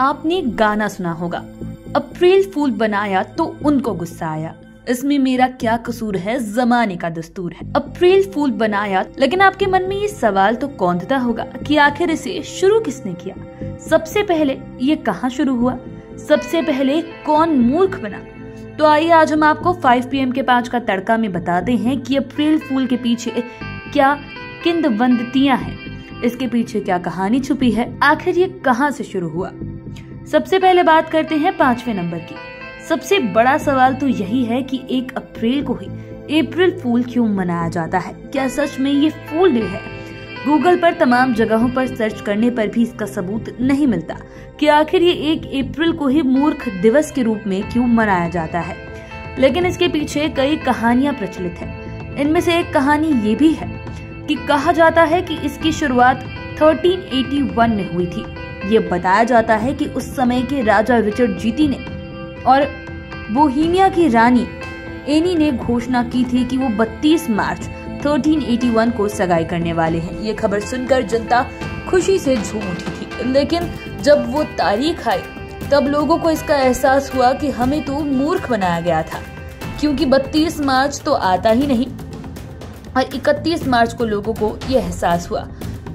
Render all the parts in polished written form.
आपने गाना सुना होगा, अप्रैल फूल बनाया तो उनको गुस्सा आया, इसमें मेरा क्या कसूर है, जमाने का दस्तूर है। अप्रैल फूल बनाया, लेकिन आपके मन में ये सवाल तो कौंधता होगा कि आखिर इसे शुरू किसने किया, सबसे पहले ये कहाँ शुरू हुआ, सबसे पहले कौन मूर्ख बना। तो आइए आज हम आपको 5 PM के 5 का तड़का में बताते हैं कि अप्रैल फूल के पीछे क्या किंवदंतियां हैं, इसके पीछे क्या कहानी छुपी है, आखिर ये कहां से शुरू हुआ। सबसे पहले बात करते हैं 5वें नंबर की। सबसे बड़ा सवाल तो यही है कि 1 अप्रैल को ही अप्रैल फूल क्यों मनाया जाता है, क्या सच में ये फूल डे है। गूगल पर तमाम जगहों पर सर्च करने पर भी इसका सबूत नहीं मिलता कि आखिर ये 1 अप्रैल को ही मूर्ख दिवस के रूप में क्यों मनाया जाता है। लेकिन इसके पीछे कई कहानियां प्रचलित हैं। इनमें से एक कहानी ये भी है कि कहा जाता है कि इसकी शुरुआत 1381 में हुई थी। ये बताया जाता है कि उस समय के राजा रिचर्ड जीती ने और बोहेमिया की रानी एनी ने घोषणा की थी कि वो 32 मार्च 1381 को सगाई करने वाले हैं। ये खबर सुनकर जनता खुशी से झूम उठी थी, लेकिन जब वो तारीख आई तब लोगों को इसका एहसास हुआ कि हमें तो मूर्ख बनाया गया था, क्योंकि 32 मार्च तो आता ही नहीं और 31 मार्च को लोगों को ये एहसास हुआ।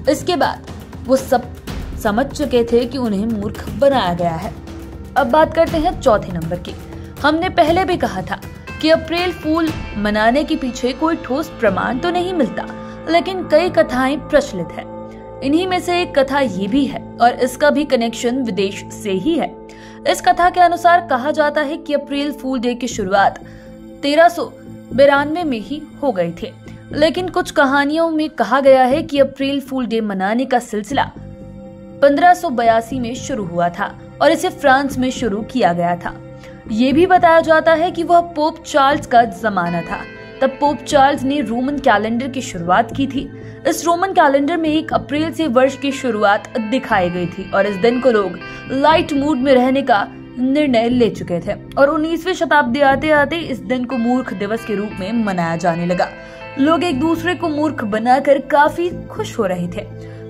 इसके बाद वो सब समझ चुके थे कि उन्हें मूर्ख बनाया गया है। अब बात करते हैं चौथे नंबर की। हमने पहले भी कहा था कि अप्रैल फूल मनाने के पीछे कोई ठोस प्रमाण तो नहीं मिलता, लेकिन कई कथाएं प्रचलित है। इन्हीं में से एक कथा ये भी है और इसका भी कनेक्शन विदेश से ही है। इस कथा के अनुसार कहा जाता है कि अप्रैल फूल डे की शुरुआत 1392 में ही हो गई थी, लेकिन कुछ कहानियों में कहा गया है कि अप्रैल फूल डे मनाने का सिलसिला 1582 में शुरू हुआ था और इसे फ्रांस में शुरू किया गया था। ये भी बताया जाता है कि वह पोप चार्ल्स का जमाना था। तब पोप चार्ल्स ने रोमन कैलेंडर की शुरुआत की थी। इस रोमन कैलेंडर में 1 अप्रैल से वर्ष की शुरुआत दिखाई गई थी और इस दिन को लोग लाइट मूड में रहने का निर्णय ले चुके थे और 19वीं शताब्दी आते आते इस दिन को मूर्ख दिवस के रूप में मनाया जाने लगा। लोग एक दूसरे को मूर्ख बनाकर काफी खुश हो रहे थे।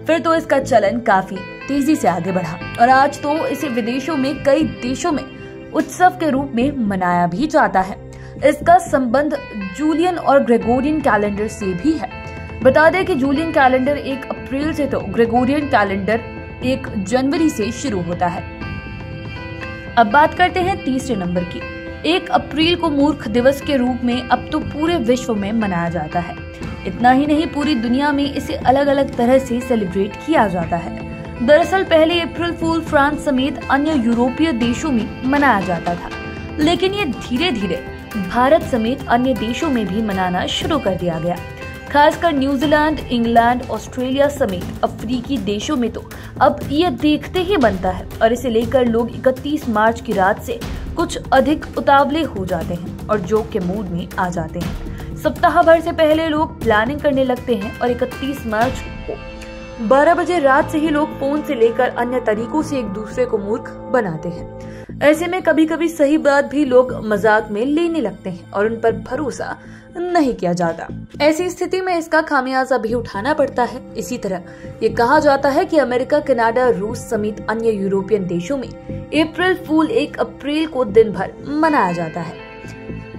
फिर तो इसका चलन काफी तेजी से आगे बढ़ा और आज तो इसे विदेशों में कई देशों में उत्सव के रूप में मनाया भी जाता है। इसका संबंध जूलियन और ग्रेगोरियन कैलेंडर से भी है। बता दें कि जूलियन कैलेंडर 1 अप्रैल से तो ग्रेगोरियन कैलेंडर 1 जनवरी से शुरू होता है। अब बात करते हैं तीसरे नंबर की। 1 अप्रैल को मूर्ख दिवस के रूप में अब तो पूरे विश्व में मनाया जाता है। इतना ही नहीं, पूरी दुनिया में इसे अलग अलग तरह से सेलिब्रेट किया जाता है। दरअसल पहले अप्रैल फूल फ्रांस समेत अन्य यूरोपीय देशों में मनाया जाता था, लेकिन ये धीरे धीरे भारत समेत अन्य देशों में भी मनाना शुरू कर दिया गया। खासकर न्यूजीलैंड, इंग्लैंड, ऑस्ट्रेलिया समेत अफ्रीकी देशों में तो अब ये देखते ही बनता है और इसे लेकर लोग 31 मार्च की रात से कुछ अधिक उतावले हो जाते हैं और जोक के मूड में आ जाते हैं। सप्ताह भर से पहले लोग प्लानिंग करने लगते हैं और 31 मार्च को 12 बजे रात से ही लोग फोन से लेकर अन्य तरीकों से एक दूसरे को मूर्ख बनाते हैं। ऐसे में कभी कभी सही बात भी लोग मजाक में लेने लगते हैं और उन पर भरोसा नहीं किया जाता। ऐसी स्थिति में इसका खामियाजा भी उठाना पड़ता है। इसी तरह ये कहा जाता है कि अमेरिका, कनाडा, रूस समेत अन्य यूरोपियन देशों में अप्रैल फूल 1 अप्रैल को दिन भर मनाया जाता है।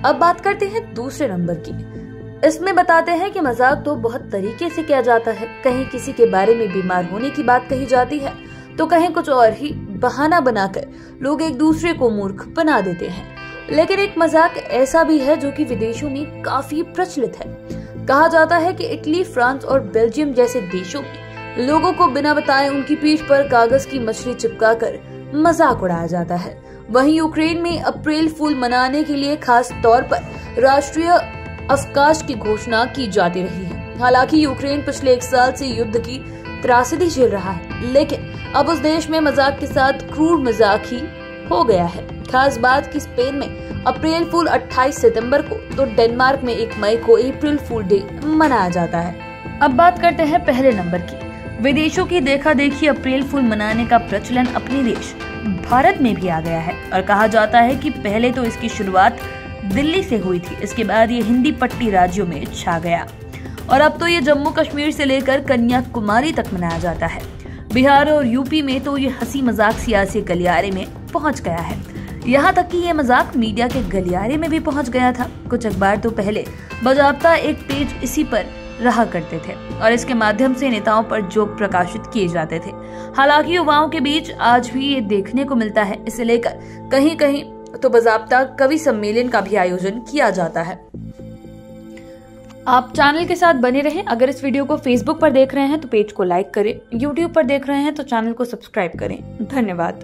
अब बात करते हैं दूसरे नंबर की। इसमें बताते हैं कि मजाक तो बहुत तरीके से किया जाता है। कहीं किसी के बारे में बीमार होने की बात कही जाती है तो कहीं कुछ और ही बहाना बनाकर लोग एक दूसरे को मूर्ख बना देते हैं। लेकिन एक मजाक ऐसा भी है जो कि विदेशों में काफी प्रचलित है। कहा जाता है कि इटली, फ्रांस और बेल्जियम जैसे देशों में लोगों को बिना बताए उनकी पीठ पर कागज की मछली चिपकाकर मजाक उड़ाया जाता है। वहीं यूक्रेन में अप्रैल फूल मनाने के लिए खास तौर पर राष्ट्रीय अवकाश की घोषणा की जाती रही है। हालांकि यूक्रेन पिछले 1 साल से युद्ध की त्रासदी झेल रहा है, लेकिन अब उस देश में मजाक के साथ क्रूर मजाक ही हो गया है। खास बात कि स्पेन में अप्रैल फूल 28 सितंबर को तो डेनमार्क में 1 मई को अप्रैल फूल डे मनाया जाता है। अब बात करते हैं पहले नंबर की। विदेशों की देखा देखी अप्रैल फूल मनाने का प्रचलन अपने देश भारत में भी आ गया है और कहा जाता है कि पहले तो इसकी शुरुआत दिल्ली से हुई थी। इसके बाद ये हिंदी पट्टी राज्यों में छा गया और अब तो ये जम्मू कश्मीर से लेकर कन्याकुमारी तक मनाया जाता है। बिहार और यूपी में तो ये हंसी मजाक सियासी गलियारे में पहुंच गया है। यहाँ तक कि ये मजाक मीडिया के गलियारे में भी पहुंच गया था। कुछ अखबार तो पहले बाज़ाब्ता एक पेज इसी पर रहा करते थे और इसके माध्यम से नेताओं पर जोक प्रकाशित किए जाते थे। हालांकि युवाओं के बीच आज भी ये देखने को मिलता है। इसे लेकर कहीं कहीं तो बाज़ाब्ता कवि सम्मेलन का भी आयोजन किया जाता है। आप चैनल के साथ बने रहें। अगर इस वीडियो को फेसबुक पर देख रहे हैं तो पेज को लाइक करें, यूट्यूब पर देख रहे हैं तो चैनल को सब्सक्राइब करें। धन्यवाद।